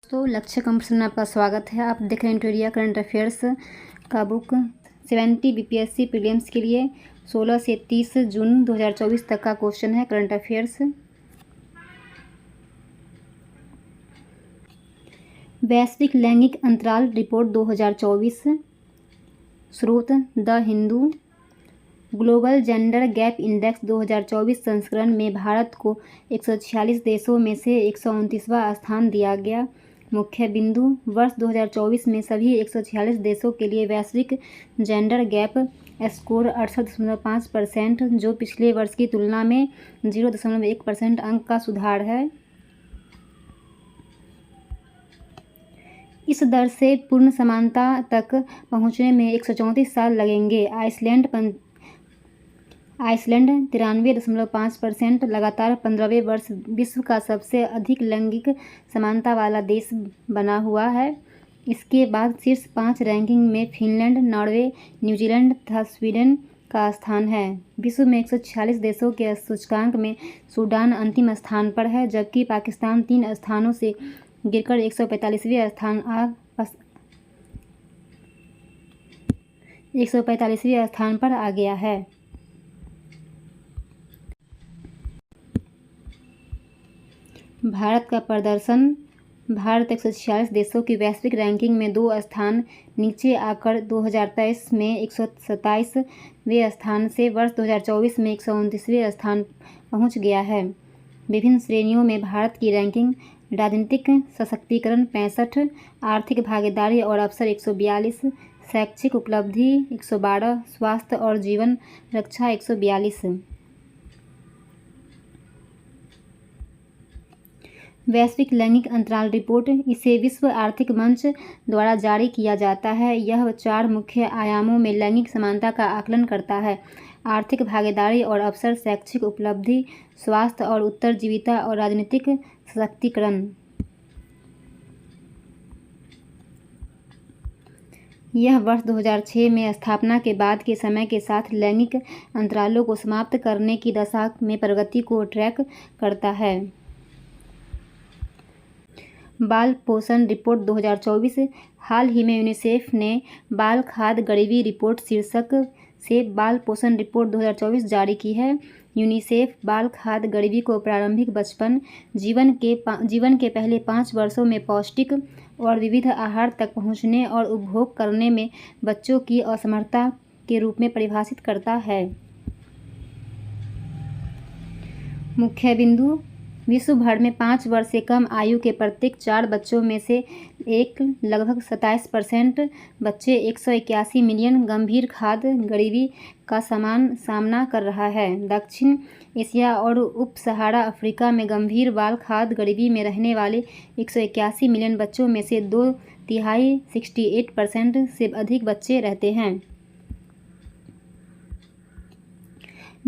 तो लक्ष्य कंपटीशन में आपका स्वागत है। आप देख रहे हैं इंटरिया करंट अफेयर्स का बुक 70 बीपीएससी प्रीलिम्स के लिए 16 से 30 जून 2024 तक का क्वेश्चन है करंट अफेयर्स। वैश्विक लैंगिक अंतराल रिपोर्ट 2024, स्रोत the Hindu. Global gender gap index 2024 संस्करण में भारत को 146 देशों में से 129वां स्थान दिया गया। मुख्य बिंदु: वर्ष 2024 में सभी 146 देशों के लिए वैश्विक जेंडर गैप स्कोर 68.5%, जो पिछले वर्ष की तुलना में 0.1% अंक का सुधार है। इस दर से पूर्ण समानता तक पहुंचने में 134 साल लगेंगे। आइसलैंड 93.5%, लगातार 15वें वर्ष विश्व का सबसे अधिक लैंगिक समानता वाला देश बना हुआ है। इसके बाद शीर्ष 5 रैंकिंग में फिनलैंड, नॉर्वे, न्यूजीलैंड तथा स्वीडन का स्थान है। विश्व में 146 देशों के सूचकांक में सूडान अंतिम स्थान पर है, जबकि पाकिस्तान 3 स्थानों से गिरकर 145वें स्थान पर आ गया है। भारत का प्रदर्शन: भारत 146 देशों की वैश्विक रैंकिंग में 2 स्थान नीचे आकर 2023 में 127वें स्थान से वर्ष 2024 में 129वें स्थान पहुंच गया है। विभिन्न श्रेणियों में भारत की रैंकिंग: राजनीतिक सशक्तिकरण 65, आर्थिक भागीदारी और अवसर 142, शैक्षिक उपलब्धि 112, स्वास्थ्य और जीवन रक्षा 142। वैश्विक लैंगिक अंतराल रिपोर्ट: इसे विश्व आर्थिक मंच द्वारा जारी किया जाता है। यह 4 मुख्य आयामों में लैंगिक समानता का आकलन करता है: आर्थिक भागीदारी और अवसर, शैक्षिक उपलब्धि, स्वास्थ्य और उत्तरजीविता और राजनीतिक सशक्तिकरण। यह वर्ष 2006 में स्थापना के बाद के समय के साथ लैंगिक अंतरालों को समाप्त करने की दिशा में प्रगति को ट्रैक करता है। बाल पोषण रिपोर्ट 2024: हाल ही में यूनिसेफ ने बाल खाद्य गरीबी रिपोर्ट शीर्षक से बाल पोषण रिपोर्ट 2024 जारी की है। यूनिसेफ बाल खाद्य गरीबी को प्रारंभिक बचपन, जीवन के पहले 5 वर्षों में पौष्टिक और विविध आहार तक पहुंचने और उपभोग करने में बच्चों की असमर्थता के रूप में परिभाषित करता है। मुख्य बिंदु: विश्व भर में 5 वर्ष से कम आयु के प्रत्येक 4 बच्चों में से एक, लगभग 27% बच्चे 181 मिलियन गंभीर खाद्य गरीबी का सामना कर रहा है। दक्षिण एशिया और उप सहारा अफ्रीका में गंभीर बाल खाद्य गरीबी में रहने वाले 181 मिलियन बच्चों में से 2/3 68% से अधिक बच्चे रहते हैं।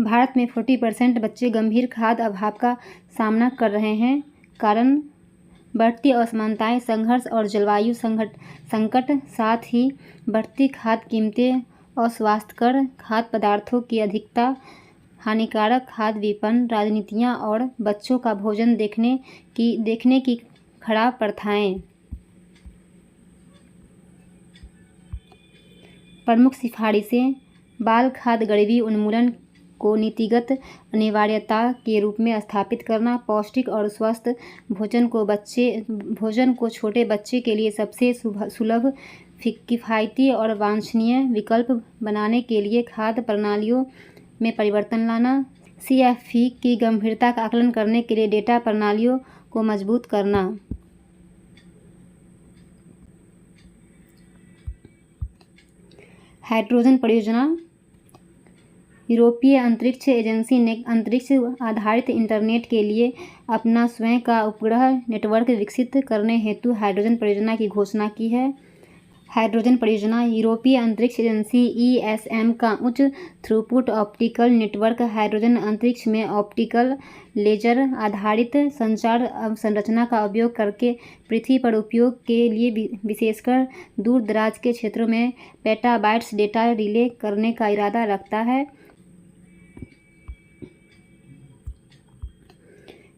भारत में 40% बच्चे गंभीर खाद्य अभाव का सामना कर रहे हैं। कारण: बढ़ती असमानताएं, संघर्ष और जलवायु संकट, साथ ही बढ़ती खाद्य कीमतें, अस्वास्थ्यकर खाद्य पदार्थों की अधिकता, हानिकारक खाद्य विपणन रणनीतियां और बच्चों का भोजन देखने की खराब प्रथाएं। प्रमुख सिफारिशें: बाल खाद्य गरीबी उन्मूलन को नीतिगत अनिवार्यता के रूप में स्थापित करना, पौष्टिक और स्वस्थ भोजन को छोटे बच्चे के लिए सबसे सुलभ, किफ़ायती और वांछनीय विकल्प बनाने के लिए खाद्य प्रणालियों में परिवर्तन लाना, CFP की गंभीरता का आकलन करने के लिए डेटा प्रणालियों को मजबूत करना। हाइड्रोजन परियोजना: यूरोपीय अंतरिक्ष एजेंसी ने अंतरिक्ष आधारित इंटरनेट के लिए अपना स्वयं का उपग्रह नेटवर्क विकसित करने हेतु हाइड्रोजन परियोजना की घोषणा की है। हाइड्रोजन परियोजना: यूरोपीय अंतरिक्ष एजेंसी ESM का उच्च थ्रूपुट ऑप्टिकल नेटवर्क हाइड्रोजन अंतरिक्ष में ऑप्टिकल लेजर आधारित संचार अवसंरचना का उपयोग करके पृथ्वी पर उपयोग के लिए विशेषकर दूर दराज के क्षेत्रों में पेटाबाइट्स डेटा रिले करने का इरादा रखता है।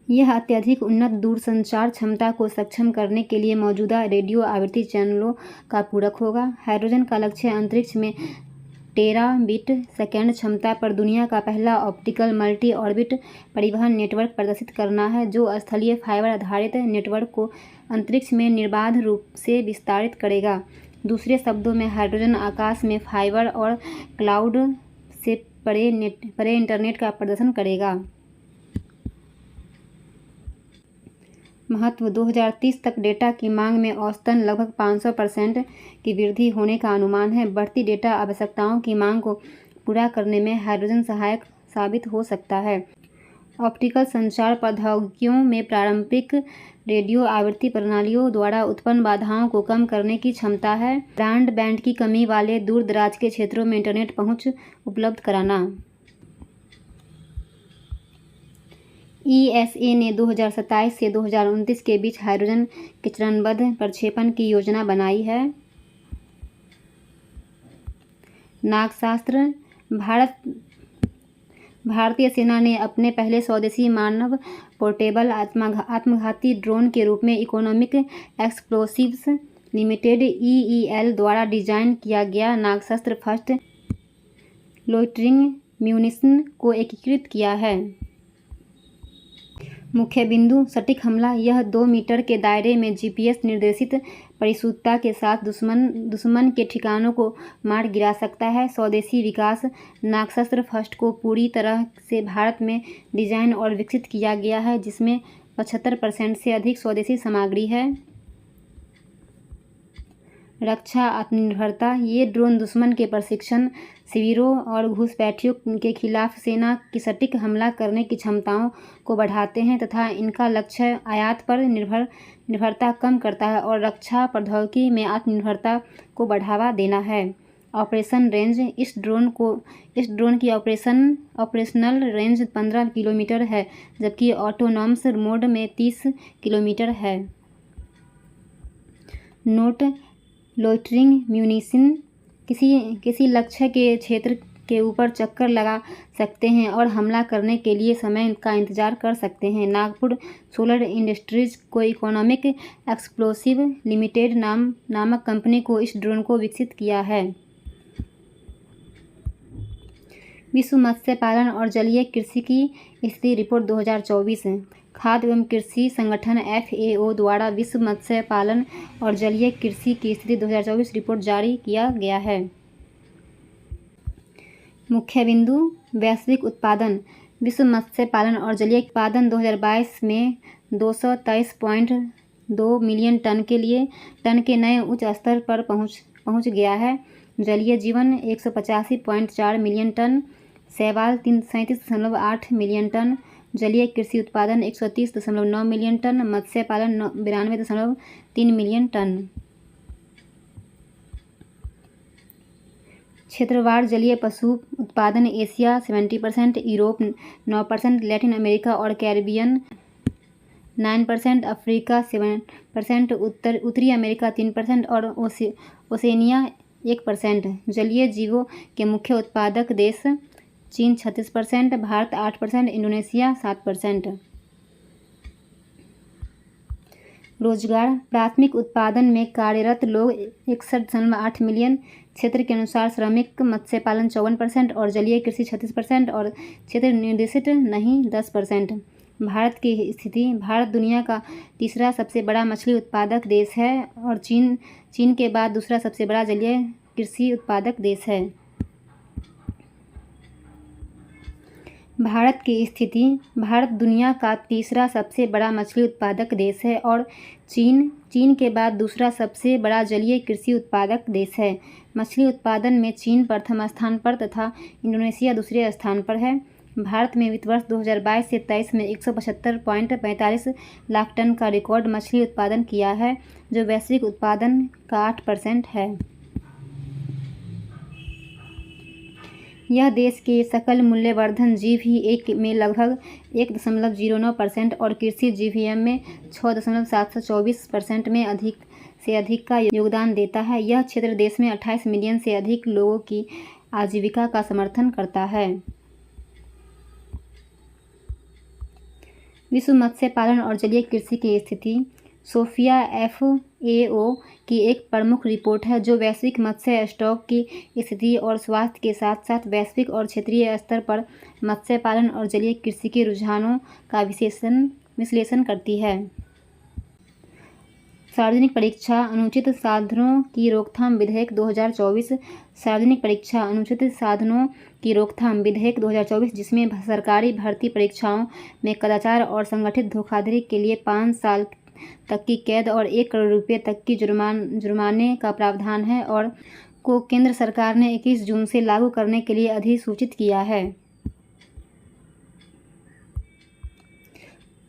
यह अत्यधिक उन्नत दूरसंचार क्षमता को सक्षम करने के लिए मौजूदा रेडियो आवृत्ति चैनलों का पूरक होगा। हाइड्रोजन का लक्ष्य अंतरिक्ष में टेराबिट सेकेंड क्षमता पर दुनिया का पहला ऑप्टिकल मल्टी ऑर्बिट परिवहन नेटवर्क प्रदर्शित करना है, जो स्थलीय फाइबर आधारित नेटवर्क को अंतरिक्ष में निर्बाध रूप से विस्तारित करेगा। दूसरे शब्दों में, हाइड्रोजन आकाश में फाइबर और क्लाउड से परे इंटरनेट का प्रदर्शन करेगा। महत्व: 2030 तक डेटा की मांग में औसतन लगभग 500% की वृद्धि होने का अनुमान है। बढ़ती डेटा आवश्यकताओं की मांग को पूरा करने में हाइड्रोजन सहायक साबित हो सकता है। ऑप्टिकल संचार प्रौद्योगिकियों में पारंपरिक रेडियो आवृत्ति प्रणालियों द्वारा उत्पन्न बाधाओं को कम करने की क्षमता है। ब्रॉडबैंड की कमी वाले दूर दराज के क्षेत्रों में इंटरनेट पहुंच उपलब्ध कराना। ESA ने 2027 से 2029 के बीच हाइड्रोजन के चरणबद्ध प्रक्षेपण की योजना बनाई है। नागशास्त्र: भारतीय सेना ने अपने पहले स्वदेशी मानव पोर्टेबल आत्मघाती ड्रोन के रूप में इकोनॉमिक एक्सप्लोसिव्स लिमिटेड EEL द्वारा डिजाइन किया गया नागशस्त्र फर्स्ट लोइटरिंग म्यूनिशन को एकीकृत किया है। मुख्य बिंदु: सटीक हमला। यह 2 मीटर के दायरे में GPS निर्देशित परिशुद्धता के साथ दुश्मन के ठिकानों को मार गिरा सकता है। स्वदेशी विकास: नागशस्त्र फर्स्ट को पूरी तरह से भारत में डिजाइन और विकसित किया गया है, जिसमें 75% से अधिक स्वदेशी सामग्री है। रक्षा आत्मनिर्भरता: ये ड्रोन दुश्मन के प्रशिक्षण शिविरों और घुसपैठियों के खिलाफ सेना की सटीक हमला करने की क्षमताओं को बढ़ाते हैं तथा इनका लक्ष्य आयात पर निर्भरता कम करता है और रक्षा प्रौद्योगिकी में आत्मनिर्भरता को बढ़ावा देना है। ऑपरेशन रेंज: इस ड्रोन की ऑपरेशनल रेंज 15 किलोमीटर है, जबकि ऑटोनॉमस मोड में 30 किलोमीटर है। नोट: लोइटरिंग म्यूनिशन किसी लक्ष्य के क्षेत्र के ऊपर चक्कर लगा सकते हैं और हमला करने के लिए समय का इंतजार कर सकते हैं। नागपुर सोलर इंडस्ट्रीज को इकोनॉमिक एक्सप्लोसिव लिमिटेड नामक कंपनी को इस ड्रोन को विकसित किया है। विश्व मत्स्य पालन और जलीय कृषि की स्थिति रिपोर्ट 2024। खाद्य एवं कृषि संगठन FAO द्वारा विश्व मत्स्य पालन और जलीय कृषि की स्थिति 2024 रिपोर्ट जारी किया गया है। मुख्य बिंदु: वैश्विक उत्पादन। विश्व मत्स्य पालन और जलीय उत्पादन 2022 में 223.2 मिलियन टन के नए उच्च स्तर पर पहुंच गया है। जलीय जीवन 185.4 मिलियन टन, शैवाल 37.8 मिलियन टन, जलीय कृषि उत्पादन 130.9 मिलियन टन, मत्स्य पालन 92.3 मिलियन टन। क्षेत्रवार जलीय पशु उत्पादन: एशिया 70%, यूरोप 9%, लैटिन अमेरिका और कैरिबियन 9%, अफ्रीका 7%, उत्तरी अमेरिका 3% और ओसेनिया 1%। जलीय जीवों के मुख्य उत्पादक देश: चीन 36%, भारत 8%, इंडोनेशिया 7%। रोजगार: प्राथमिक उत्पादन में कार्यरत लोग 61.8 मिलियन। क्षेत्र के अनुसार श्रमिक मत्स्य पालन 54% और जलीय कृषि 36% और क्षेत्र निर्देशित नहीं 10%। भारत की स्थिति: भारत दुनिया का तीसरा सबसे बड़ा मछली उत्पादक देश है और चीन के बाद दूसरा सबसे बड़ा जलीय कृषि उत्पादक देश है। भारत की स्थिति: भारत दुनिया का तीसरा सबसे बड़ा मछली उत्पादक देश है और चीन के बाद दूसरा सबसे बड़ा जलीय कृषि उत्पादक देश है। मछली उत्पादन में चीन प्रथम स्थान पर तथा इंडोनेशिया दूसरे स्थान पर है। भारत में वित्त वर्ष 2022 से 23 में 175.45 लाख टन का रिकॉर्ड मछली उत्पादन किया है, जो वैश्विक उत्पादन का 8% है। यह देश के सकल मूल्यवर्धन GVA में लगभग 1.09% और कृषि GVM में 6.724% में अधिक का योगदान देता है। यह क्षेत्र देश में 28 मिलियन से अधिक लोगों की आजीविका का समर्थन करता है। विश्व मत्स्य पालन और जलीय कृषि की स्थिति सोफिया FAO की एक प्रमुख रिपोर्ट है जो वैश्विक मत्स्य स्टॉक की स्थिति और स्वास्थ्य के साथ साथ वैश्विक और क्षेत्रीय स्तर पर मत्स्य पालन और जलीय कृषि के रुझानों का विश्लेषण करती है। सार्वजनिक परीक्षा अनुचित साधनों की रोकथाम विधेयक 2024 सार्वजनिक परीक्षा अनुचित साधनों की रोकथाम विधेयक 2024 जिसमें सरकारी भर्ती परीक्षाओं में कदाचार और संगठित धोखाधड़ी के लिए 5 साल तक की कैद और 1 करोड़ रुपये तक की जुर्माने का प्रावधान है और को केंद्र सरकार ने 21 जून से लागू करने के लिए अधिसूचित किया है।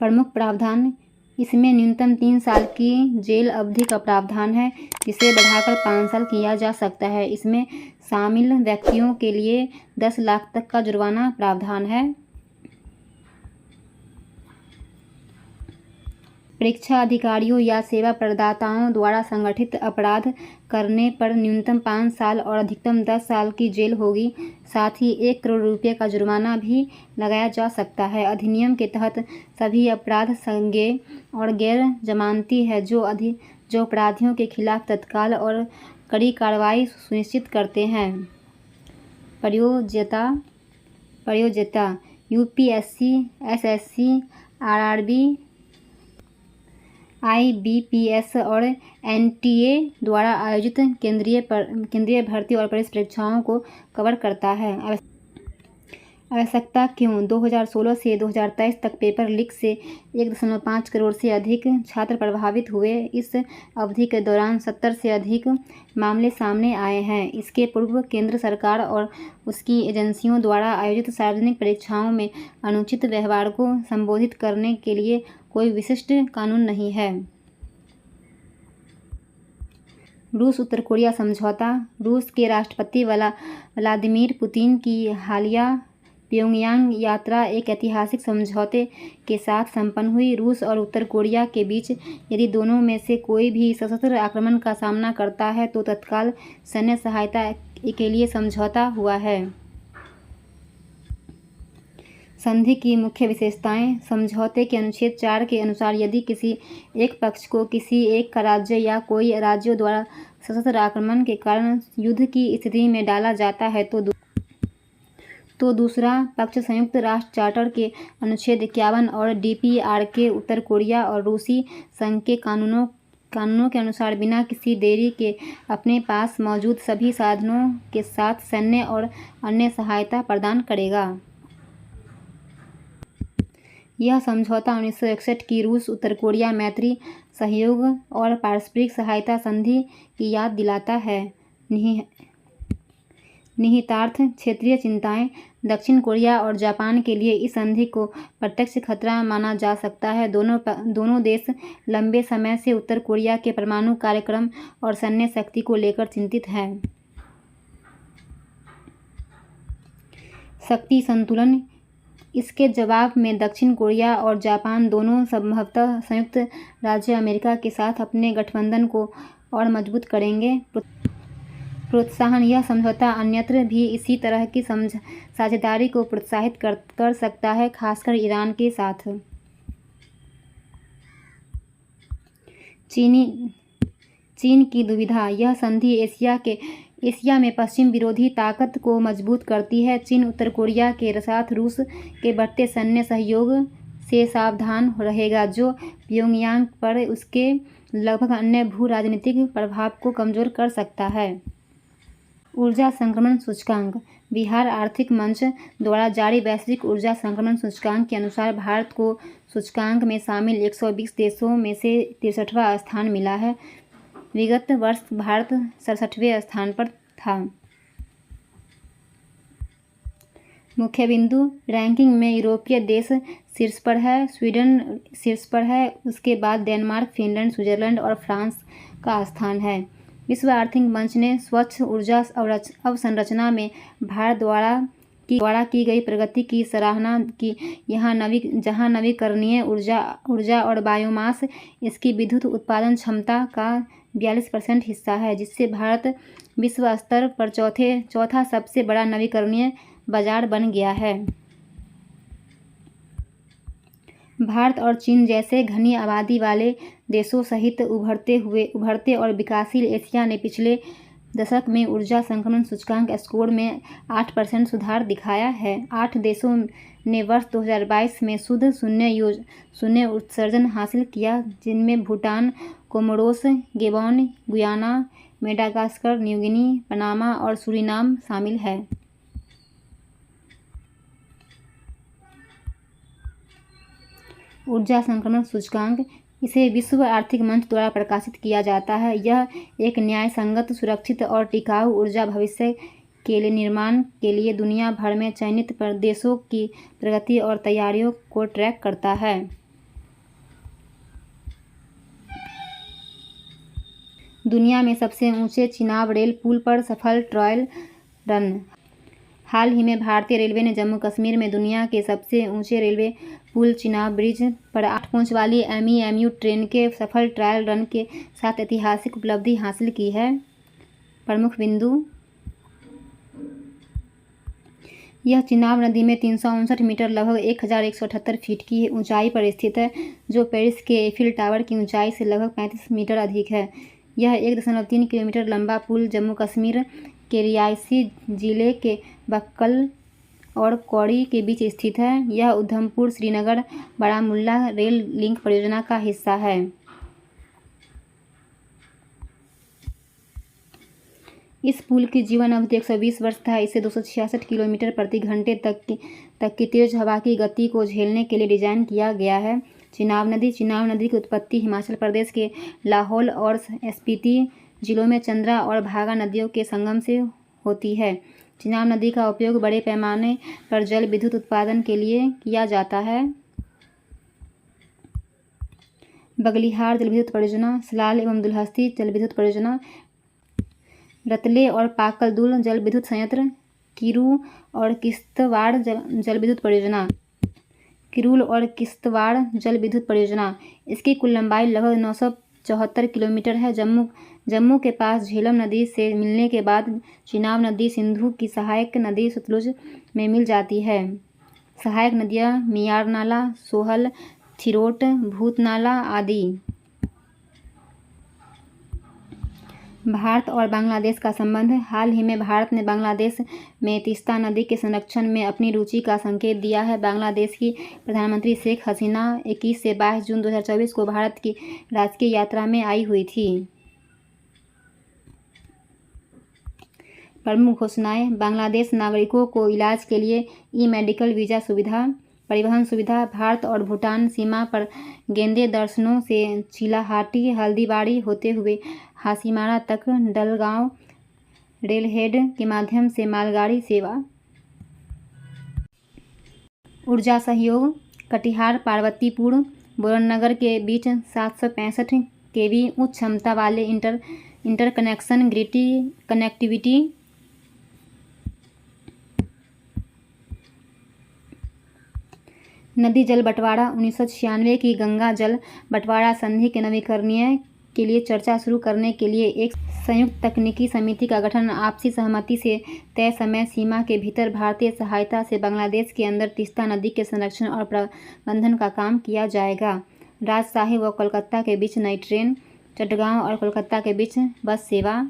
प्रमुख प्रावधान इसमें न्यूनतम 3 साल की जेल अवधि का प्रावधान है जिसे बढ़ाकर 5 साल किया जा सकता है। इसमें शामिल व्यक्तियों के लिए 10 लाख तक का जुर्माना प्रावधान है। परीक्षा अधिकारियों या सेवा प्रदाताओं द्वारा संगठित अपराध करने पर न्यूनतम 5 साल और अधिकतम 10 साल की जेल होगी। साथ ही 1 करोड़ रुपये का जुर्माना भी लगाया जा सकता है। अधिनियम के तहत सभी अपराध संज्ञेय और गैर जमानती है जो अपराधियों के खिलाफ तत्काल और कड़ी कार्रवाई सुनिश्चित करते हैं। प्रयोज्यता UPSC SSC RRB IBPS और NTA द्वारा आयोजित केंद्रीय भर्ती और प्रवेश परीक्षाओं को कवर करता है। आवश्यकता क्यों 2016 से 2023 तक पेपर लीक से 1.5 करोड़ से अधिक छात्र प्रभावित हुए। इस अवधि के दौरान 70 से अधिक मामले सामने आए हैं। इसके पूर्व केंद्र सरकार और उसकी एजेंसियों द्वारा आयोजित सार्वजनिक परीक्षाओं में अनुचित व्यवहार को संबोधित करने के लिए कोई विशिष्ट कानून नहीं है। रूस उत्तर कोरिया समझौता रूस के राष्ट्रपति व्लादिमीर पुतिन की हालिया प्योंगयांग यात्रा एक ऐतिहासिक समझौते के साथ संपन्न हुई। रूस और उत्तर कोरिया के बीच यदि दोनों में से कोई भी सशस्त्र आक्रमण का सामना करता है तो तत्काल सैन्य सहायता के लिए समझौता हुआ है। संधि की मुख्य विशेषताएं समझौते के अनुच्छेद 4 के अनुसार यदि किसी एक पक्ष को किसी एक का राज्य या कोई राज्यों द्वारा सशस्त्र आक्रमण के कारण युद्ध की स्थिति में डाला जाता है तो दूसरा पक्ष संयुक्त राष्ट्र चार्टर के अनुच्छेद 51 और DPRK उत्तर कोरिया और रूसी संघ के कानूनों के अनुसार बिना किसी देरी के अपने पास मौजूद सभी साधनों के साथ सैन्य और अन्य सहायता प्रदान करेगा। यह समझौता 1961 की रूस उत्तर कोरिया मैत्री सहयोग और पारस्परिक सहायता संधि की याद दिलाता है। निहितार्थ क्षेत्रीय चिंताएं दक्षिण कोरिया और जापान के लिए इस संधि को प्रत्यक्ष खतरा माना जा सकता है। दोनों देश लंबे समय से उत्तर कोरिया के परमाणु कार्यक्रम और सैन्य शक्ति को लेकर चिंतित हैं। शक्ति संतुलन इसके जवाब में दक्षिण कोरिया और जापान दोनों संभवतः संयुक्त राज्य अमेरिका के साथ अपने गठबंधन को और मजबूत करेंगे। प्रोत्साहन यह समझौता अन्यत्र भी इसी तरह की साझेदारी को प्रोत्साहित कर सकता है, खासकर ईरान के साथ। चीन की दुविधा यह संधि एशिया में पश्चिम विरोधी ताकत को मजबूत करती है। चीन उत्तर कोरिया के साथ रूस के बढ़ते सैन्य सहयोग से सावधान रहेगा जो प्योंगयांग पर उसके लगभग अन्य भू राजनीतिक प्रभाव को कमजोर कर सकता है। ऊर्जा संक्रमण सूचकांक बिहार आर्थिक मंच द्वारा जारी वैश्विक ऊर्जा संक्रमण सूचकांक के अनुसार भारत को सूचकांक में शामिल 120 देशों में से 63वां स्थान मिला है। विगत वर्ष भारत 67वें स्थान पर था। मुख्य बिंदु रैंकिंग में यूरोपीय देश शीर्ष पर है, स्वीडन शीर्ष पर है, उसके बाद डेनमार्क, फिनलैंड, स्विट्जरलैंड और फ्रांस का स्थान है। विश्व आर्थिक मंच ने स्वच्छ ऊर्जा अवसंरचना में भारत द्वारा की गई प्रगति की सराहना की। जहां नवीकरणीय ऊर्जा और बायोमास इसकी विद्युत उत्पादन क्षमता का 42% हिस्सा है, जिससे भारत विश्व स्तर पर चौथा सबसे बड़ा नवीकरणीय बाजार बन गया है। भारत और चीन जैसे घनी आबादी वाले देशों सहित उभरते और विकासशील एशिया ने पिछले दशक में ऊर्जा संक्रमण सूचकांक स्कोर में 8% सुधार दिखाया है। 8 देशों ने वर्ष 2022 में शुद्ध शून्य उत्सर्जन हासिल किया, जिनमें Bhutan, Comoros, Gabon, Guyana, Madagascar, New Guinea, Panama और सूरीनाम शामिल है। ऊर्जा संक्रमण सूचकांक, इसे विश्व आर्थिक मंच द्वारा प्रकाशित किया जाता है। यह एक न्यायसंगत, सुरक्षित और टिकाऊ ऊर्जा भविष्य के लिए निर्माण के लिए दुनिया भर में चयनित देशों की प्रगति और तैयारियों को ट्रैक करता है। दुनिया में सबसे ऊंचे चिनाब रेल पुल पर सफल ट्रायल रन। हाल ही में भारतीय रेलवे ने जम्मू कश्मीर में दुनिया के सबसे ऊंचे रेलवे पुल चिनाब ब्रिज पर 8 कोच वाली MEMU ट्रेन के सफल ट्रायल रन के साथ ऐतिहासिक उपलब्धि हासिल की है। प्रमुख बिंदु: यह चिनाब नदी में 359 मीटर लगभग 1178 फीट की ऊंचाई पर स्थित है, जो पेरिस के एफिल टावर की ऊंचाई से लगभग 35 मीटर अधिक है। यह 1.3 किलोमीटर लंबा पुल जम्मू कश्मीर के रियासी जिले के बक्कल और कौड़ी के बीच स्थित है। यह उधमपुर श्रीनगर बारामुल्ला रेल लिंक परियोजना का हिस्सा है। इस पुल की जीवन अवधि 120 वर्ष था। इसे 266 किलोमीटर प्रति घंटे तक की तेज हवा की गति को झेलने के लिए डिजाइन किया गया है। चिनाब नदी की उत्पत्ति हिमाचल प्रदेश के लाहौल और स्पीति जिलों में चंद्रा और भागा नदियों के संगम से होती है। चिनाब नदी का उपयोग बड़े पैमाने पर जल विद्युत उत्पादन के लिए किया जाता है। बगलिहार जल विद्युत परियोजना, सलाल एवं दुलहस्ती जल विद्युत परियोजना, रतले और पाकलदुल जल विद्युत संयंत्र, किरू और किश्तवाड़ जल विद्युत परियोजना, किरूल और किश्तवाड़ जल विद्युत परियोजना। इसकी कुल लंबाई लगभग 974 किलोमीटर है। जम्मू के पास झेलम नदी से मिलने के बाद चिनाब नदी सिंधु की सहायक नदी सतलुज में मिल जाती है। सहायक नदियाँ मियार नाला, सोहल, थिरोट, भूतनाला आदि। भारत और बांग्लादेश का संबंध। हाल ही में भारत ने बांग्लादेश में तीस्ता नदी के संरक्षण में अपनी रुचि का संकेत दिया है। बांग्लादेश की प्रधानमंत्री शेख हसीना 21 से 22 जून 2024 को भारत की राजकीय यात्रा में आई हुई थी। प्रमुख घोषणाएं: बांग्लादेश नागरिकों को इलाज के लिए ई-मेडिकल वीज़ा सुविधा, परिवहन सुविधा। भारत और भूटान सीमा पर गेंदे दर्शनों से चिलाहाटी हल्दीबाड़ी होते हुए हासीमारा तक डलगांव रेलहेड के माध्यम से मालगाड़ी सेवा। ऊर्जा सहयोग: कटिहार पार्वतीपुर बोरनगर के बीच 765 kV उच्च क्षमता वाले इंटरकनेक्शन कनेक्टिविटी। नदी जल बंटवारा: 1996 की गंगा जल बंटवारा संधि के नवीकरणीय के लिए चर्चा शुरू करने के लिए एक संयुक्त तकनीकी समिति का गठन। आपसी सहमति से तय समय सीमा के भीतर भारतीय सहायता से बांग्लादेश के अंदर तीस्ता नदी के संरक्षण और प्रबंधन का काम किया जाएगा। राजशाही व कोलकाता के बीच नई ट्रेन, चटगांव और कोलकाता के बीच बस सेवा।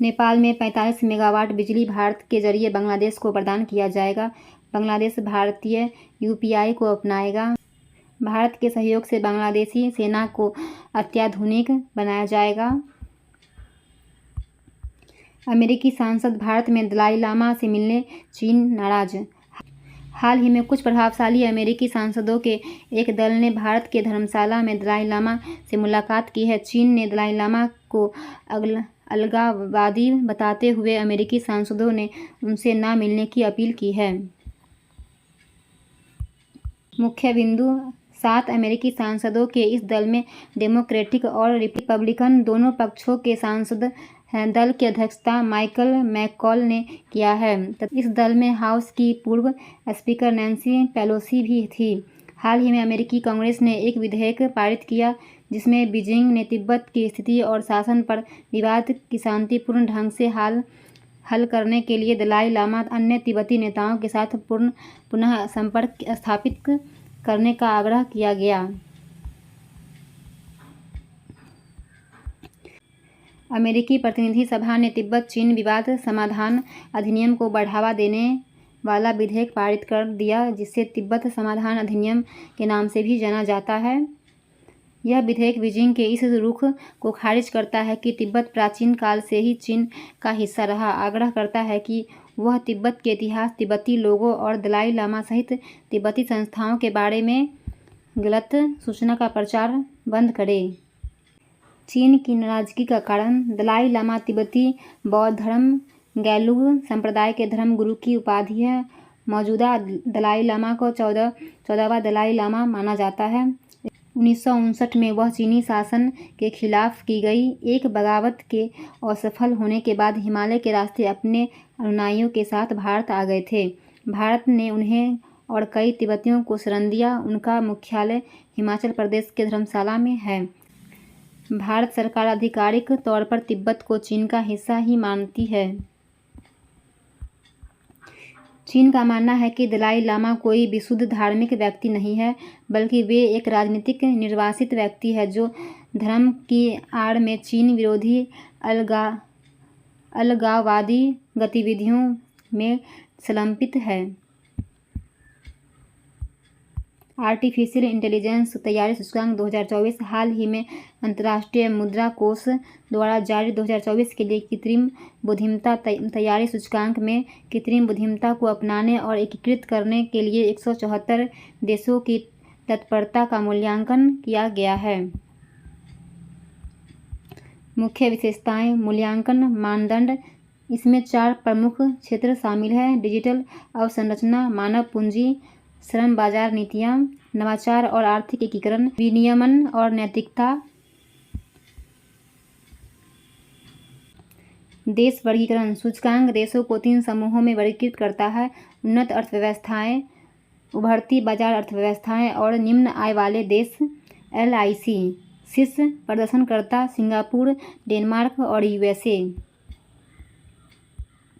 नेपाल में 45 मेगावाट बिजली भारत के जरिए बांग्लादेश को प्रदान किया जाएगा। बांग्लादेश भारतीय UPI को अपनाएगा। भारत के सहयोग से बांग्लादेशी सेना को अत्याधुनिक बनाया जाएगा। अमेरिकी सांसद भारत में दलाई लामा से मिलने चीन नाराज। हाल ही में कुछ प्रभावशाली अमेरिकी सांसदों के एक दल ने भारत के धर्मशाला में दलाई लामा से मुलाकात की है। चीन ने दलाई लामा को अलगाववादी बताते हुए अमेरिकी सांसदों ने उनसे न मिलने की अपील की है। मुख्य बिंदु: 7 अमेरिकी सांसदों के इस दल में डेमोक्रेटिक और रिपब्लिकन दोनों पक्षों के सांसद हैं। दल की अध्यक्षता माइकल मैककॉल ने किया है। इस दल में हाउस की पूर्व स्पीकर नैन्सी पेलोसी भी थी। हाल ही में अमेरिकी कांग्रेस ने एक विधेयक पारित किया जिसमें बीजिंग ने तिब्बत की स्थिति और शासन पर विवाद की शांतिपूर्ण ढंग से हल करने के लिए दलाई लामा अन्य तिब्बती नेताओं के साथ पुनः संपर्क स्थापित करने का आग्रह किया गया। अमेरिकी प्रतिनिधि सभा ने तिब्बत चीन विवाद समाधान अधिनियम को बढ़ावा देने वाला विधेयक पारित कर दिया, जिसे तिब्बत समाधान अधिनियम के नाम से भी जाना जाता है। यह विधेयक बीजिंग के इस रुख को खारिज करता है कि तिब्बत प्राचीन काल से ही चीन का हिस्सा रहा, आग्रह करता है कि वह तिब्बत के इतिहास, तिब्बती लोगों और दलाई लामा सहित तिब्बती संस्थाओं के बारे में गलत सूचना का प्रचार बंद करे। चीन की नाराजगी का कारण दलाई लामा तिब्बती बौद्ध धर्म गैलुग संप्रदाय के धर्म गुरु की उपाधि है। मौजूदा दलाई लामा को 14वां दलाई लामा माना जाता है। 1959 में वह चीनी शासन के खिलाफ की गई एक बगावत के असफल होने के बाद हिमालय के रास्ते अपने अनुयायियों के साथ भारत आ गए थे। भारत ने उन्हें और कई तिब्बतियों को शरण दिया। उनका मुख्यालय हिमाचल प्रदेश के धर्मशाला में है। भारत सरकार आधिकारिक तौर पर तिब्बत को चीन का हिस्सा ही मानती है। चीन का मानना है कि दलाई लामा कोई विशुद्ध धार्मिक व्यक्ति नहीं है, बल्कि वे एक राजनीतिक निर्वासित व्यक्ति है जो धर्म की आड़ में चीन विरोधी अलगाववादी गतिविधियों में संलग्न है। आर्टिफिशियल इंटेलिजेंस तैयारी सूचकांक 2024 हाल ही में अंतर्राष्ट्रीय मुद्रा कोष द्वारा जारी 2024 के लिए कृत्रिम बुद्धिमत्ता तैयारी सूचकांक में कृत्रिम बुद्धिमत्ता को अपनाने और एकीकृत करने के लिए 174 देशों की तत्परता का मूल्यांकन किया गया है। मुख्य विशेषताएं, मूल्यांकन मानदंड। इसमें 4 प्रमुख क्षेत्र शामिल हैं: डिजिटल अवसंरचना, मानव पूंजी, श्रम बाजार नीतियाँ, नवाचार और आर्थिक एकीकरण, विनियमन और नैतिकता। देश वर्गीकरण सूचकांक देशों को 3 समूहों में वर्गीकृत करता है: उन्नत अर्थव्यवस्थाएं, उभरती बाजार अर्थव्यवस्थाएं और निम्न आय वाले देश। LIC शीर्ष प्रदर्शनकर्ता सिंगापुर, डेनमार्क और USA।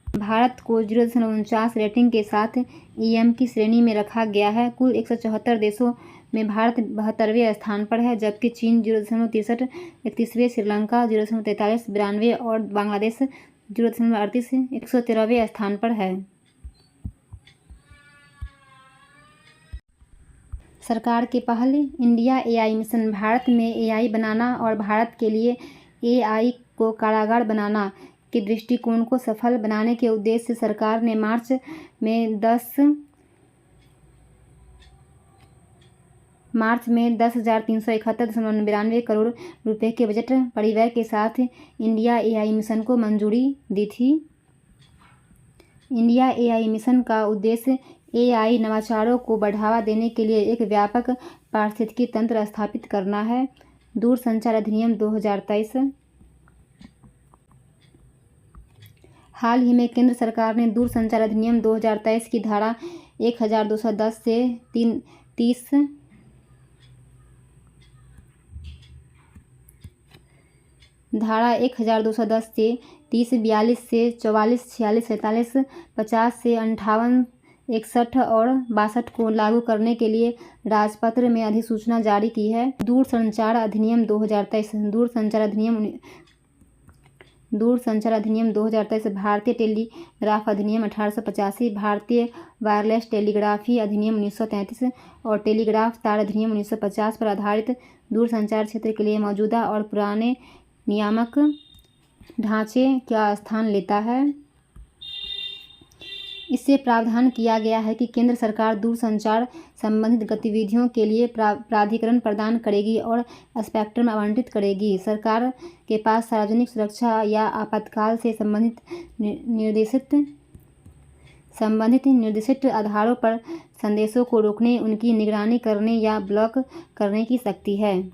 भारत को 0.49 रेटिंग के साथ EM की श्रेणी में रखा गया है। कुल 174 देशों में भारत 72वें स्थान पर है, जबकि चीन 0.63, 31वें, श्रीलंका 0.43, 92 और बांग्लादेश 0.38, 113वें स्थान पर है। सरकार की पहल इंडिया AI मिशन। भारत में AI बनाना और भारत के लिए AI को कारगर बनाना के दृष्टिकोण को सफल बनाने के उद्देश्य से सरकार ने मार्च में 10,371.92 करोड़ रुपए के बजट परिव्यय के साथ इंडिया AI मिशन को मंजूरी दी थी। इंडिया AI मिशन का उद्देश्य AI नवाचारों को बढ़ावा देने के लिए एक व्यापक पारिस्थितिकी तंत्र स्थापित करना है। दूरसंचार अधिनियम 2023। हाल ही में केंद्र सरकार ने दूरसंचार अधिनियम 2023 की धारा 1210 से 30 धारा 1210 से 30, 42 से 44, 46, 47, 50 से 58, 61 और 62 को लागू करने के लिए राजपत्र में अधिसूचना जारी की है। दूरसंचार अधिनियम 2023। दूरसंचार अधिनियम 2023, भारतीय टेलीग्राफ अधिनियम 1885, भारतीय वायरलेस टेलीग्राफी अधिनियम 1933 और टेलीग्राफ तार अधिनियम 1950 पर आधारित दूरसंचार क्षेत्र के लिए मौजूदा और पुराने नियामक ढांचे का स्थान लेता है। इससे प्रावधान किया गया है कि केंद्र सरकार दूरसंचार संबंधित गतिविधियों के लिए प्राधिकरण प्रदान करेगी और स्पेक्ट्रम आवंटित करेगी। सरकार के पास सार्वजनिक सुरक्षा या आपातकाल से संबंधित निर्दिष्ट आधारों पर संदेशों को रोकने, उनकी निगरानी करने या ब्लॉक करने की शक्ति है।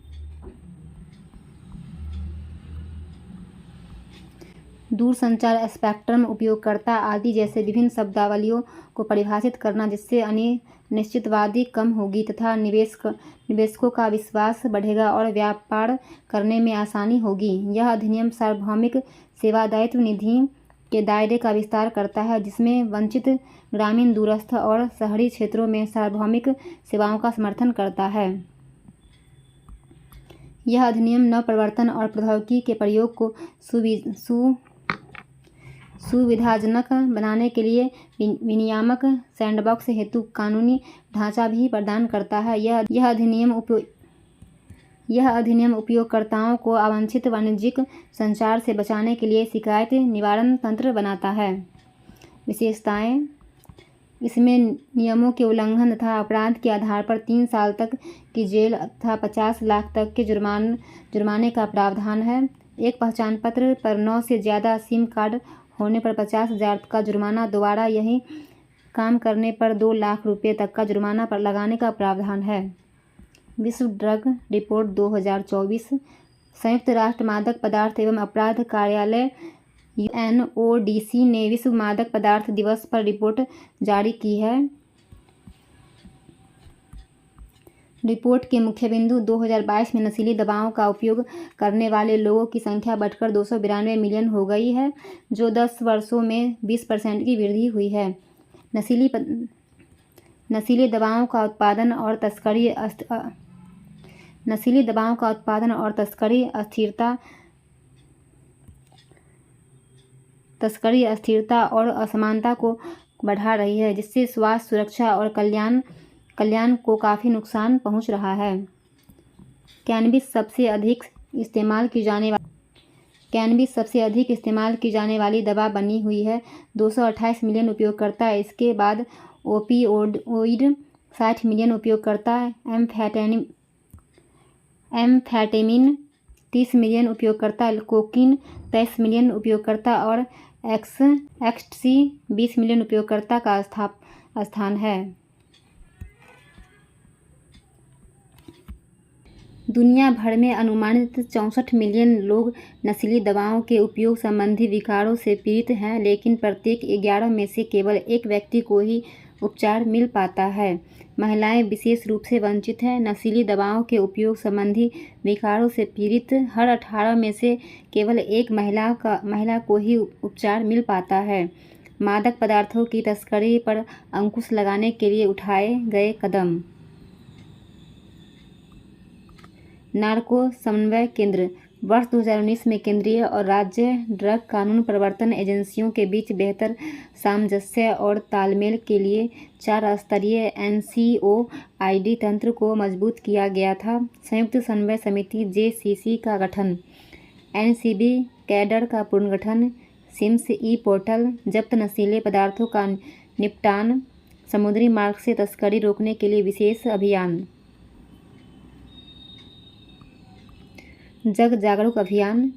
दूरसंचार स्पेक्ट्रम उपयोगकर्ता आदि जैसे विभिन्न शब्दावलियों को परिभाषित करना, जिससे अनिश्चितवादी कम होगी तथा निवेशकों का विश्वास बढ़ेगा और व्यापार करने में आसानी होगी। यह अधिनियम सार्वभौमिक सेवा दायित्व निधि के दायरे का विस्तार करता है, जिसमें वंचित, ग्रामीण, दूरस्थ और शहरी क्षेत्रों में सार्वभौमिक सेवाओं का समर्थन करता है। यह अधिनियम नवप्रवर्तन और प्रौद्योगिकी के प्रयोग को सुविधाजनक बनाने के लिए विनियामक सैंडबॉक्स हेतु कानूनी ढांचा भी प्रदान करता है। यह अधिनियम उपयोगकर्ताओं को अवांछित वाणिज्यिक संचार से बचाने के लिए शिकायत निवारण तंत्र बनाता है। विशेषताएं: इसमें नियमों के उल्लंघन तथा अपराध के आधार पर 3 साल तक की जेल तथा 50 लाख तक के जुर्माने का प्रावधान है। एक पहचान पत्र पर 9 से ज़्यादा सिम कार्ड होने पर 50,000 का जुर्माना, दोबारा यही काम करने पर 2 लाख रुपये तक का जुर्माना पर लगाने का प्रावधान है। विश्व ड्रग रिपोर्ट 2024। संयुक्त राष्ट्र मादक पदार्थ एवं अपराध कार्यालय UNODC ने विश्व मादक पदार्थ दिवस पर रिपोर्ट जारी की है। रिपोर्ट के मुख्य बिंदु: 2022 में नशीली दवाओं का उपयोग करने वाले लोगों की संख्या बढ़कर 292 मिलियन हो गई है, जो 10 वर्षों में 20% की वृद्धि हुई है। नशीली दवाओं का उत्पादन और तस्करी अस्थिरता और असमानता को बढ़ा रही है, जिससे स्वास्थ्य, सुरक्षा और कल्याण को काफ़ी नुकसान पहुंच रहा है। कैनबिस सबसे अधिक इस्तेमाल की जाने वाली दवा बनी हुई है। 228 मिलियन उपयोगकर्ता। इसके बाद ओपियोइड 60 मिलियन उपयोगकर्ता, एम्फेटामिन 30 मिलियन उपयोगकर्ता, कोकीन 23 मिलियन उपयोगकर्ता और एक्सटेसी 20 मिलियन उपयोगकर्ता का स्थान है। दुनिया भर में अनुमानित 64 मिलियन लोग नशीली दवाओं के उपयोग संबंधी विकारों से पीड़ित हैं, लेकिन प्रत्येक 11 में से केवल एक व्यक्ति को ही उपचार मिल पाता है। महिलाएं विशेष रूप से वंचित हैं। नशीली दवाओं के उपयोग संबंधी विकारों से पीड़ित हर 18 में से केवल एक महिला को ही उपचार मिल पाता है। मादक पदार्थों की तस्करी पर अंकुश लगाने के लिए उठाए गए कदम। नार्को समन्वय केंद्र। वर्ष 2019 में केंद्रीय और राज्य ड्रग कानून प्रवर्तन एजेंसियों के बीच बेहतर सामंजस्य और तालमेल के लिए 4 स्तरीय NCOID तंत्र को मजबूत किया गया था। संयुक्त समन्वय समिति JCC का गठन, NCB कैडर का पुनर्गठन, सिम्स ई-पोर्टल, जब्त नशीले पदार्थों का निपटान, समुद्री मार्ग से तस्करी रोकने के लिए विशेष अभियान। जग जागरूक अभियान।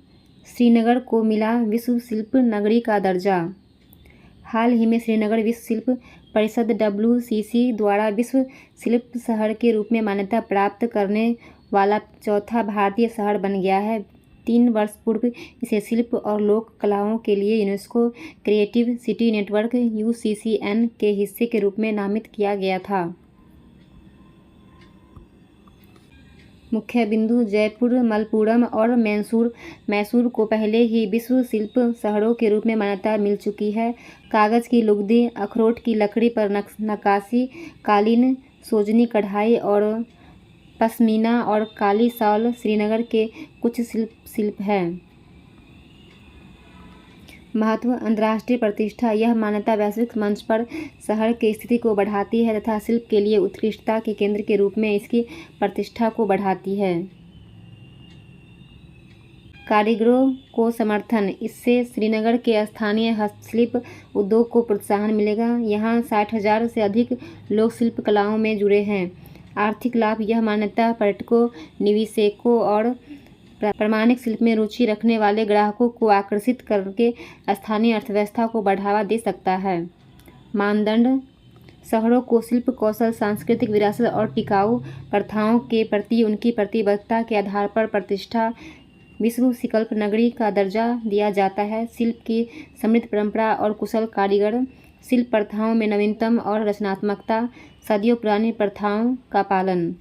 श्रीनगर को मिला विश्व शिल्प नगरी का दर्जा। हाल ही में श्रीनगर विश्व शिल्प परिषद WCC द्वारा विश्व शिल्प शहर के रूप में मान्यता प्राप्त करने वाला चौथा भारतीय शहर बन गया है। 3 वर्ष पूर्व इसे शिल्प और लोक कलाओं के लिए UNESCO creative city network UCCN के हिस्से के रूप में नामित किया गया था। मुख्य बिंदु: जयपुर, मलप्पुरम और मैसूर को पहले ही विश्व शिल्प शहरों के रूप में मान्यता मिल चुकी है। कागज़ की लुगदी, अखरोट की लकड़ी पर नक्काशी, कालीन, सोजनी कढ़ाई और पश्मीना और काली शॉल श्रीनगर के कुछ शिल्प हैं। महत्व: अंतर्राष्ट्रीय प्रतिष्ठा। यह मान्यता वैश्विक मंच पर शहर की स्थिति को बढ़ाती है तथा शिल्प के लिए उत्कृष्टता के केंद्र के रूप में इसकी प्रतिष्ठा को बढ़ाती है। कारीगरों को समर्थन। इससे श्रीनगर के स्थानीय हस्तशिल्प उद्योग को प्रोत्साहन मिलेगा। यहाँ 60,000 से अधिक लोग शिल्प कलाओं में जुड़े हैं। आर्थिक लाभ: यह मान्यता पर्यटकों, निवेशकों और प्रामाणिक शिल्प में रुचि रखने वाले ग्राहकों को आकर्षित करके स्थानीय अर्थव्यवस्था को बढ़ावा दे सकता है। मानदंड: शहरों को शिल्प कौशल, सांस्कृतिक विरासत और टिकाऊ प्रथाओं के प्रति उनकी प्रतिबद्धता के आधार पर प्रतिष्ठा, विश्व शिल्प नगरी का दर्जा दिया जाता है। शिल्प की समृद्ध परंपरा और कुशल कारीगर, शिल्प प्रथाओं में नवीनतम और रचनात्मकता, सदियों पुरानी प्रथाओं का पालन।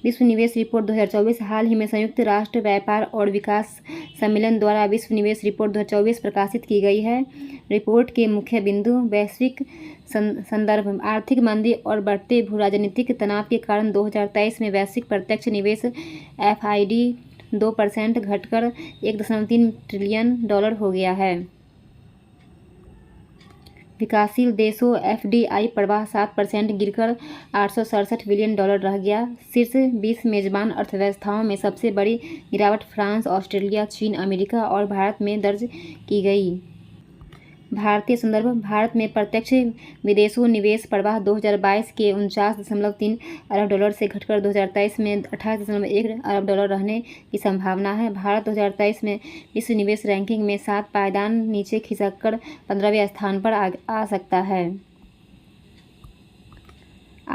विश्व निवेश रिपोर्ट 2024। हाल ही में संयुक्त राष्ट्र व्यापार और विकास सम्मेलन द्वारा विश्व निवेश रिपोर्ट 2024 प्रकाशित की गई है। रिपोर्ट के मुख्य बिंदु वैश्विक संदर्भ, आर्थिक मंदी और बढ़ते भू राजनीतिक तनाव के कारण 2023 में वैश्विक प्रत्यक्ष निवेश FID 2% घटकर $1.3 ट्रिलियन हो गया है। विकासशील देशों FDI प्रवाह 7% गिरकर $867 बिलियन रह गया। शीर्ष 20 मेजबान अर्थव्यवस्थाओं में सबसे बड़ी गिरावट फ्रांस, ऑस्ट्रेलिया, चीन, अमेरिका और भारत में दर्ज की गई। भारतीय संदर्भ, भारत में प्रत्यक्ष विदेशी निवेश प्रवाह 2022 के $49.3 अरब से घटकर 2023 में $28.1 अरब रहने की संभावना है। भारत 2023 में विश्व निवेश रैंकिंग में 7 पायदान नीचे खिसककर 15वें स्थान पर आ सकता है।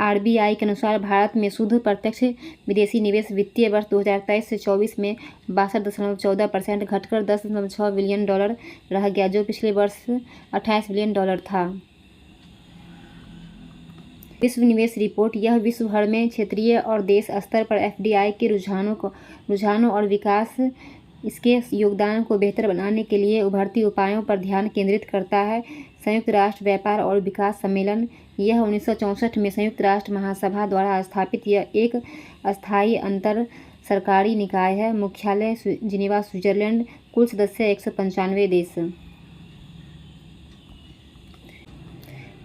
RBI के अनुसार भारत में शुद्ध प्रत्यक्ष विदेशी निवेश वित्तीय वर्ष 2023 से 24 में 62.14% घटकर $10.6 बिलियन रह गया, जो पिछले वर्ष $28 बिलियन था। विश्व निवेश रिपोर्ट यह विश्व भर में क्षेत्रीय और देश स्तर पर FDI के रुझानों और विकास इसके योगदान को बेहतर बनाने के लिए उभरती उपायों पर ध्यान केंद्रित करता है। संयुक्त राष्ट्र व्यापार और विकास सम्मेलन, यह 1964 में संयुक्त राष्ट्र महासभा द्वारा स्थापित यह एक अस्थायी अंतर सरकारी निकाय है। मुख्यालय जिनेवा, स्विट्जरलैंड। कुल सदस्य 195 देश।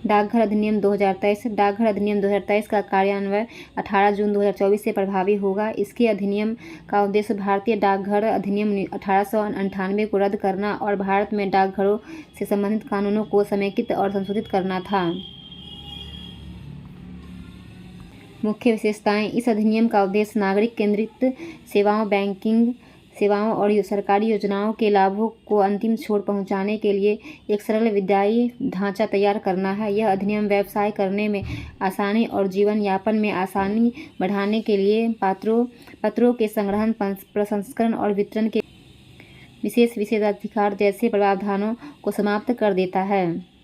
डाकघर अधिनियम 2023। डाकघर अधिनियम 2023 का कार्यान्वयन 18 जून 2024 से प्रभावी होगा। इसके अधिनियम का उद्देश्य भारतीय डाकघर अधिनियम 1898 को रद्द करना और भारत में डाकघरों से संबंधित कानूनों को समेकित और संशोधित करना था। मुख्य विशेषताएं। इस अधिनियम का उद्देश्य नागरिक केंद्रित सेवाओं, बैंकिंग सेवाओं और सरकारी योजनाओं के लाभों को अंतिम छोर पहुंचाने के लिए एक सरल विधायी ढांचा तैयार करना है। यह अधिनियम व्यवसाय करने में आसानी और जीवन यापन में आसानी बढ़ाने के लिए पत्रों के संग्रहण, प्रसंस्करण और वितरण के विशेषाधिकार जैसे प्रावधानों को समाप्त कर देता है।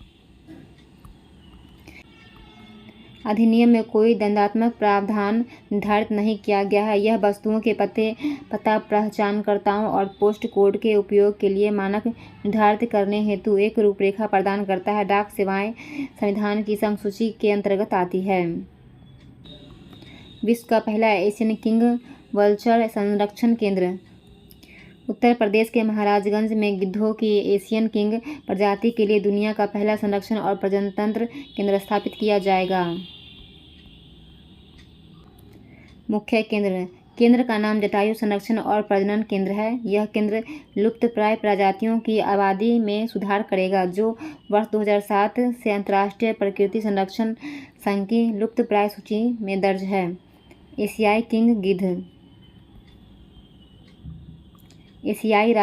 अधिनियम में कोई दंडात्मक प्रावधान निर्धारित नहीं किया गया है। यह वस्तुओं के पता पहचानकर्ताओं और पोस्ट कोड के उपयोग के लिए मानक निर्धारित करने हेतु एक रूपरेखा प्रदान करता है। डाक सेवाएं संविधान की संसूची के अंतर्गत आती है। विश्व का पहला एशियन किंग वल्चर संरक्षण केंद्र। उत्तर प्रदेश के महाराजगंज में गिद्धों की एशियन किंग प्रजाति के लिए दुनिया का पहला संरक्षण और प्रजनन तंत्र केंद्र स्थापित किया जाएगा। मुख्य केंद्र का नाम जटायु संरक्षण और प्रजनन केंद्र है। यह केंद्र लुप्तप्राय प्रजातियों की आबादी में सुधार करेगा, जो वर्ष 2007 से अंतर्राष्ट्रीय प्रकृति संरक्षण संघ की लुप्तप्राय सूची में दर्ज है। एशियाई किंग गिद्ध। एशियाई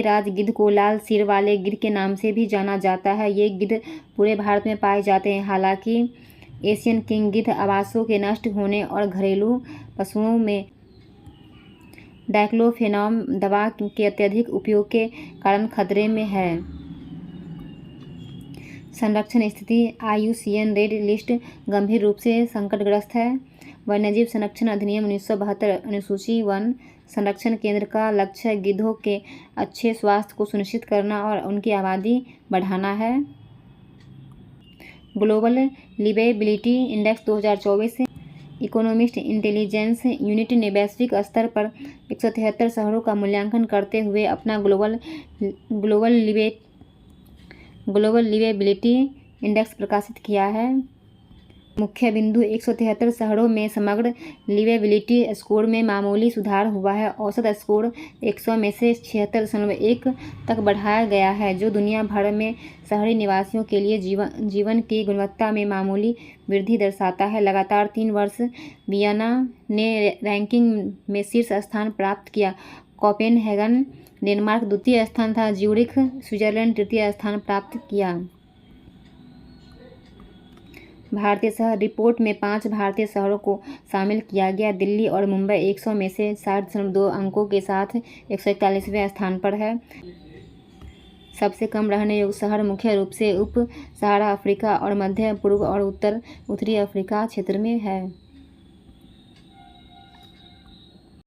राज गिद्ध को लाल सिर वाले गिद्ध के नाम से भी जाना जाता है। ये गिद्ध पूरे भारत में पाए जाते हैं। हालांकि एशियन किंग गिद्ध आवासों के नष्ट होने और घरेलू पशुओं में डाइक्लोफेनाक दवा के अत्यधिक उपयोग के कारण खतरे में है। संरक्षण स्थिति। IUCN रेड लिस्ट गंभीर रूप से संकटग्रस्त है। वन्यजीव संरक्षण अधिनियम 1972 अनुसूची 1 संरक्षण केंद्र का लक्ष्य गिद्धों के अच्छे स्वास्थ्य को सुनिश्चित करना और उनकी आबादी बढ़ाना है। ग्लोबल लिवेबिलिटी इंडेक्स 2024 से इकोनॉमिस्ट इंटेलिजेंस यूनिट ने वैश्विक स्तर पर 173 शहरों का मूल्यांकन करते हुए अपना ग्लोबल लिवेबिलिटी इंडेक्स प्रकाशित किया है। मुख्य बिंदु। 173 शहरों में समग्र लिवेबिलिटी स्कोर में मामूली सुधार हुआ है। औसत स्कोर 100 में से 76.1 तक बढ़ाया गया है, जो दुनिया भर में शहरी निवासियों के लिए जीवन की गुणवत्ता में मामूली वृद्धि दर्शाता है। लगातार 3 वर्ष वियना ने रैंकिंग में शीर्ष स्थान प्राप्त किया। कोपेनहेगन डेनमार्क द्वितीय स्थान था। ज्यूरिख स्विट्जरलैंड तृतीय स्थान प्राप्त किया। भारतीय शहर। रिपोर्ट में 5 भारतीय शहरों को शामिल किया गया। दिल्ली और मुंबई 100 में से 60.2 अंकों के साथ 141वें स्थान पर है। सबसे कम रहने योग्य शहर मुख्य रूप से उप सहारा अफ्रीका और मध्य पूर्व और उत्तरी अफ्रीका क्षेत्र में है।